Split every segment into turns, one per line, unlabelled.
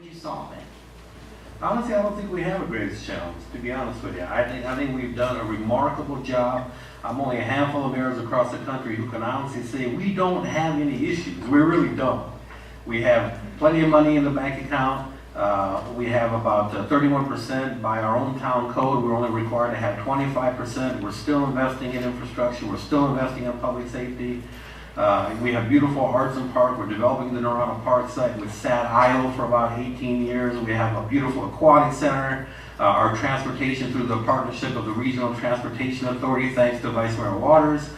would you solve it?
Honestly, I don't think we have a greatest challenge, to be honest with you. I think we've done a remarkable job. I'm only a handful of mayors across the country who can honestly say we don't have any issues. We really don't. We have plenty of money in the bank account. We have about 31% by our own town code. We're only required to have 25%. We're still investing in infrastructure. We're still investing in public safety. We have beautiful arts and park. We're developing the Norana Park site, which sat idle for about 18 years. We have a beautiful aquatic center. Our transportation through the partnership of the Regional Transportation Authority, thanks to Vice Mayor Waters,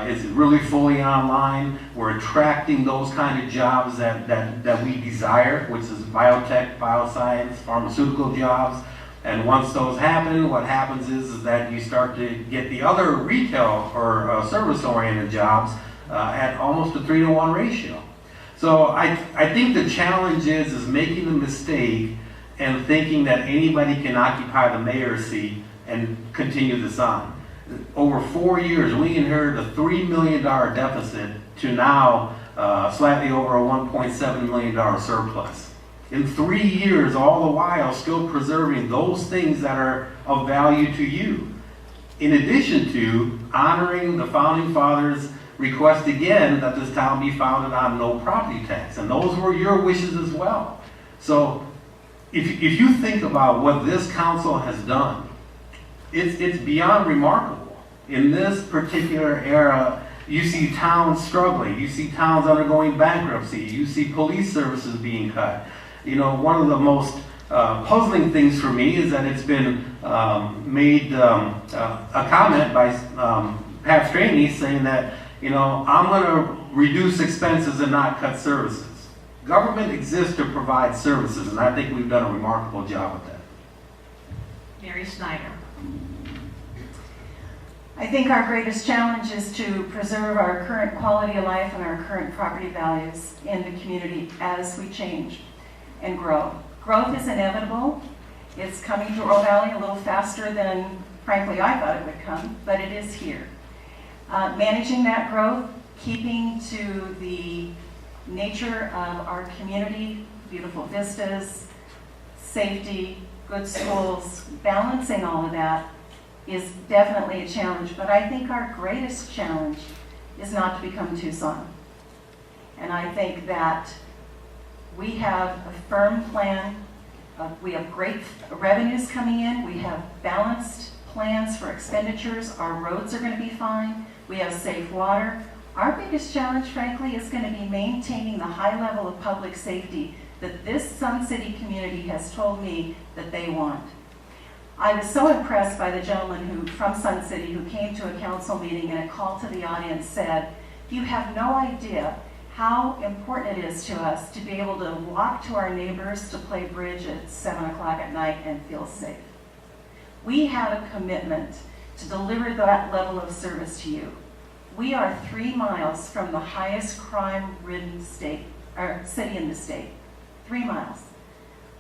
is really fully online. We're attracting those kind of jobs that we desire, which is biotech, bioscience, pharmaceutical jobs. And once those happen, what happens is that you start to get the other retail or service-oriented jobs at almost a 3-to-1 ratio. So I think the challenge is making the mistake and thinking that anybody can occupy the mayor's seat and continue this on. Over 4 years, we inherited a $3 million deficit to now slightly over a $1.7 million surplus. In 3 years, all the while still preserving those things that are of value to you. In addition to honoring the Founding Fathers' request again that this town be founded on no property tax. And those were your wishes as well. So if you think about what this council has done, it's beyond remarkable. In this particular era, you see towns struggling. You see towns undergoing bankruptcy. You see police services being cut. You know, one of the most puzzling things for me is that it's been made a comment by Pat Straney saying that, you know, I'm going to reduce expenses and not cut services. Government exists to provide services, and I think we've done a remarkable job with that.
Mary Snyder.
I think our greatest challenge is to preserve our current quality of life and our current property values in the community as we change and grow. Growth is inevitable. It's coming to Oro Valley a little faster than, frankly, I thought it would come, but it is here. Managing that growth, keeping to the nature of our community, beautiful vistas, safety, good schools, balancing all of that is definitely a challenge. But I think our greatest challenge is not to become Tucson. And I think that we have a firm plan. We have great revenues coming in. We have balanced plans for expenditures. Our roads are going to be fine. We have safe water. Our biggest challenge, frankly, is going to be maintaining the high level of public safety that this Sun City community has told me that they want. I was so impressed by the gentleman from Sun City who came to a council meeting and a call to the audience said, "You have no idea how important it is to us to be able to walk to our neighbors to play bridge at 7 o'clock at night and feel safe." We have a commitment to deliver that level of service to you. We are 3 miles from the highest crime-ridden city in the state. 3 miles.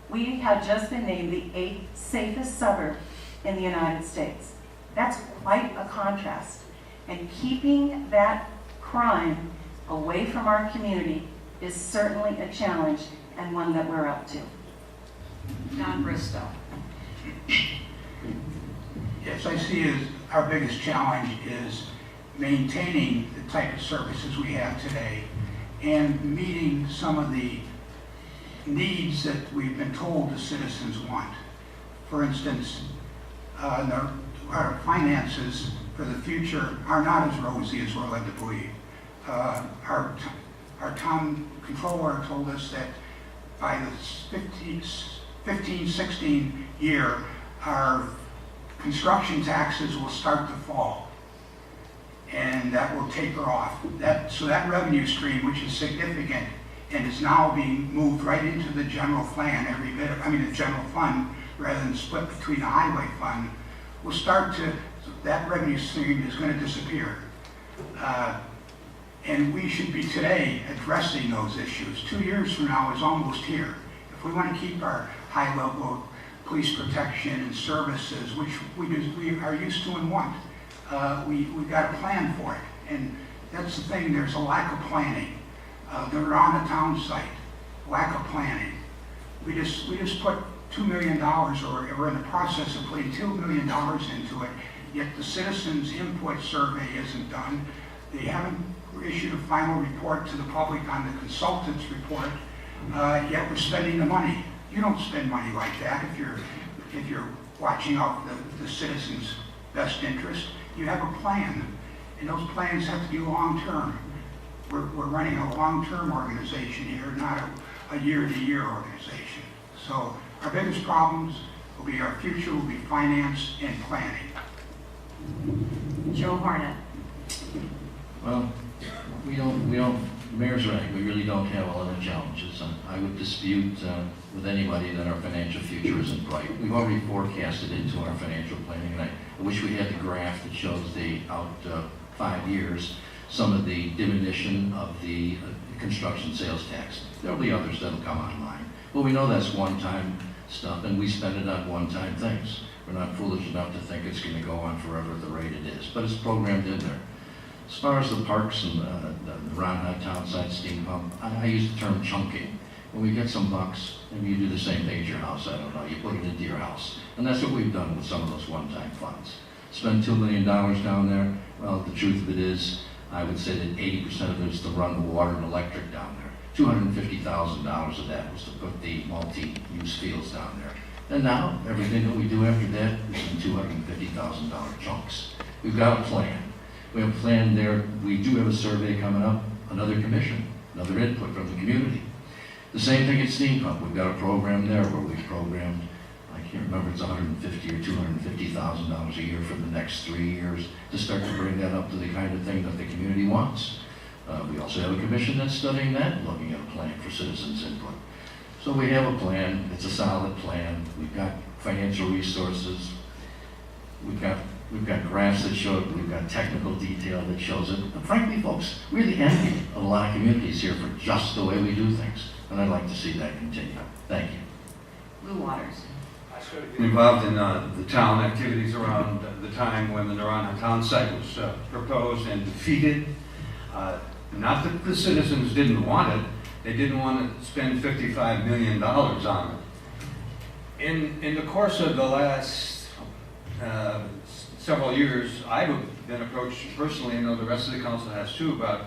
We have just been named the 8th safest suburb in the United States. That's quite a contrast. And keeping that crime away from our community is certainly a challenge and one that we're up to.
Don Bristow.
Yes, I see as our biggest challenge is maintaining the type of services we have today and meeting some of the needs that we've been told the citizens want. For instance, our finances for the future are not as rosy as we're led to believe. Our town controller told us that by the 15-16 year, our construction taxes will start to fall, and that will taper off. So that revenue stream, which is significant and is now being moved right into the general plan, the general fund, rather than split between the highway fund, will start to, that revenue stream is going to disappear. And we should be today addressing those issues. 2 years from now is almost here. If we want to keep our high level of police protection and services, which we are used to and want, we've got a plan for it. And that's the thing, there's a lack of planning. The Norana town site, lack of planning. We just put $2 million, or we're in the process of putting $2 million into it, yet the citizens' input survey isn't done. They haven't issued a final report to the public on the consultant's report, yet we're spending the money. You don't spend money like that if you're watching out the citizens' best interest. You have a plan, and those plans have to be long-term. We're running a long-term organization here, not a year-to-year organization. So our biggest problems will be our future will be finance and planning.
Joe Hornet.
Well, we don't, Mayor's right, we really don't have a lot of challenges. I would dispute with anybody that our financial future isn't bright. We've already forecasted into our financial planning, and I wish we had the graph that shows the out 5 years, some of the diminution of the construction sales tax. There'll be others that'll come online. But we know that's one-time stuff, and we spend it on one-time things. We're not foolish enough to think it's going to go on forever at the rate it is, but it's programmed in there. As far as the parks and the round townside steam pump, I use the term chunking. When we get some bucks, maybe you do the same thing at your house, I don't know, you put it into your house. And that's what we've done with some of those one-time funds. Spend $2 million down there, well, the truth of it is, I would say that 80% of it is to run the water and electric down there. $250,000 of that was to put the multi-use fields down there. And now, everything that we do after that is in $250,000 chunks. We've got a plan. We have a plan there. We do have a survey coming up, another commission, another input from the community. The same thing at steam pump. We've got a program there where we've programmed, I can't remember, it's $150,000 or $250,000 a year for the next 3 years to start to bring that up to the kind of thing that the community wants. We also have a commission that's studying that, looking at a plan for citizens' input. So we have a plan. It's a solid plan. We've got financial resources. We've got graphs that show it. We've got technical detail that shows it. And frankly, folks, we're the envy of a lot of communities here for just the way we do things. And I'd like to see that continue. Thank you.
Blue Waters.
Involved in the town activities around the time when the Naranja town site was proposed and defeated. Not that the citizens didn't want it, they didn't want to spend $55 million on it. In the course of the last several years, I've been approached personally, I know the rest of the council has too, about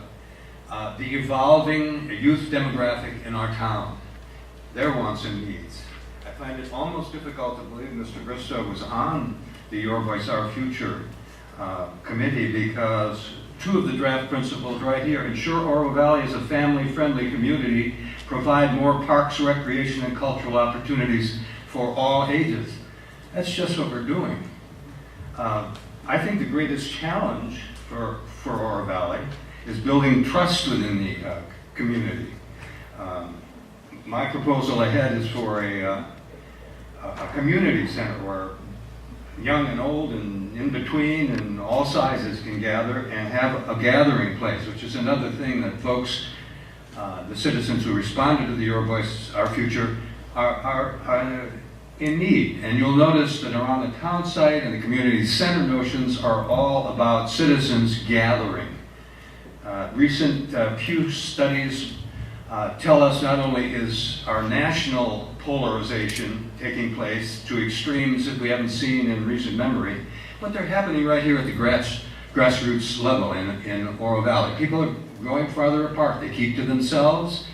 the evolving youth demographic in our town, their wants and needs. I find it almost difficult to believe Mr. Bristow was on the Your Voice, Our Future committee, because two of the draft principles right here: ensure Oro Valley is a family-friendly community, provide more parks, recreation, and cultural opportunities for all ages. That's just what we're doing. I think the greatest challenge for Oro Valley is building trust within the community. My proposal ahead is for a community center where young and old and in between and all sizes can gather and have a gathering place, which is another thing that folks, the citizens who responded to the Your Voice, Our Future, are in need. And you'll notice that around the town site and the community center notions are all about citizens gathering. Recent Pew studies tell us not only is our national polarization taking place to extremes that we haven't seen in recent memory, but they're happening right here at the grassroots level in Oro Valley. People are going farther apart. They keep to themselves.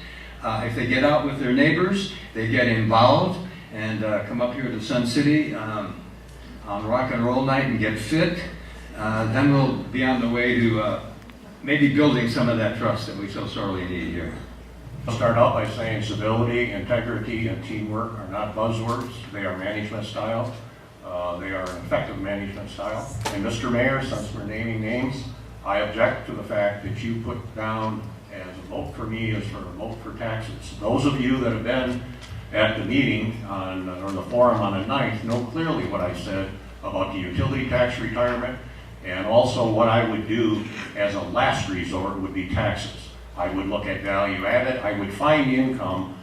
If they get out with their neighbors, they get involved and come up here to Sun City on rock and roll night and get fit. Then we'll be on the way to maybe building some of that trust that we so sorely need here.
I'll start out by saying civility, integrity, and teamwork are not buzzwords. They are management style. They are an effective management style. And Mr. Mayor, since we're naming names, I object to the fact that you put down as a vote for me as for a vote for taxes. Those of you that have been at the meeting or the forum on the 9th know clearly what I said about the utility tax retirement, and also what I would do as a last resort would be taxes. I would look at value added. I would find income,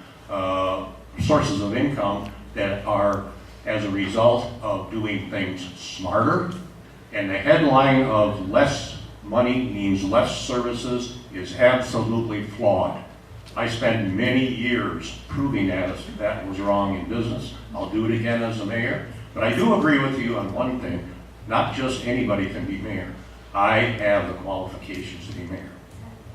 sources of income that are as a result of doing things smarter. And the headline of less money means less services is absolutely flawed. I spent many years proving that was wrong in business. I'll do it again as the mayor. But I do agree with you on one thing, not just anybody can be mayor. I have the qualifications to be mayor.